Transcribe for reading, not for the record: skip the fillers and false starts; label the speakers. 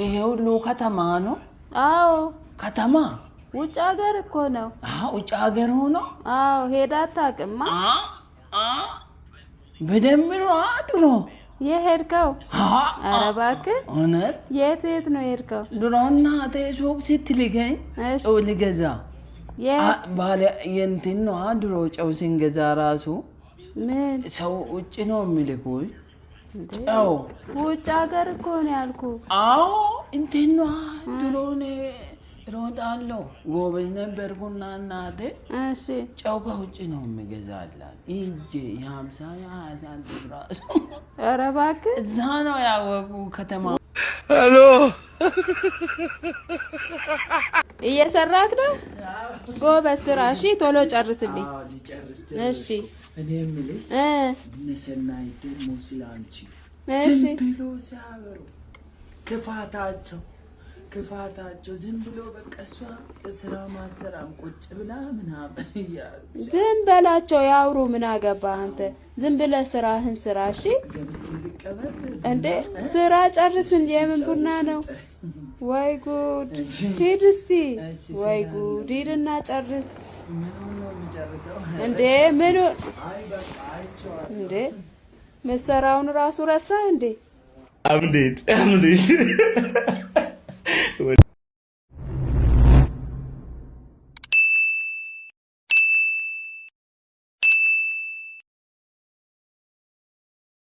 Speaker 1: ይሄው ሁሉ ከተማ ነው?
Speaker 2: አዎ
Speaker 1: ከተማ
Speaker 2: ውጭ ሀገር እኮ ነው።
Speaker 1: ውጭ ሀገር ሆኖ?
Speaker 2: አዎ ሄዳ አታውቅማ?
Speaker 1: በደንብ ነው ድሮ
Speaker 2: የሄድከው? ኧረ እባክህ
Speaker 1: እውነት?
Speaker 2: የት ነው የሄድከው?
Speaker 1: ድሮ እናቴ ሱቅ ስትልከኝ ጨው ልገዛ ባለ የእንትን ነው ድሮ ጨው ስንገዛ ራሱ
Speaker 2: ምን
Speaker 1: ሰው ውጭ ነው የሚልኩኝ ጨው።
Speaker 2: ውጭ ሀገር እኮ ነው ያልኩህ።
Speaker 1: አዎ እንትን ነው ድሮ እኔ እሮጣለሁ ጎበዝ ነበርኩና እናቴ
Speaker 2: እሺ
Speaker 1: ጨው ከውጭ ነው የሚገዛላት እንጂ የ50 የ20 ሳንቲም ራሱ።
Speaker 2: ኧረ እባክህ
Speaker 1: እዛ ነው ያወቁ ከተማ።
Speaker 3: ሄሎ
Speaker 2: እየሰራክ ነው? ጎበዝ ስራ። እሺ ቶሎ ጨርስልኝ። እሺ
Speaker 1: እኔ የምልሽ እነሰናይ ደግሞ ስላንቺ ዝም ብሎ ሲያወሩ ክፋታቸው ዝም ብሎ በቃ እሷ ስራ ማሰራም ቁጭ ብላ ምናምን እያሉ
Speaker 2: ዝም በላቸው ያውሩ። ምን አገባህ አንተ? ዝም ብለህ ስራህን ስራ። እሺ
Speaker 1: ገብቼ ልቀበል
Speaker 2: እንዴ? ስራ ጨርስ እንጂ የምን ቡና ነው? ወይ ጉድ! ሂድ እስቲ። ወይ ጉድ! ሂድና ጨርስ።
Speaker 1: ምኑን ነው የሚጨርሰው
Speaker 2: እንዴ? ምኑ
Speaker 1: አይ በቃ አይቼዋለሁ
Speaker 2: እንዴ? መሰራውን ራሱ ረሳህ እንዴ?
Speaker 3: አምዴድ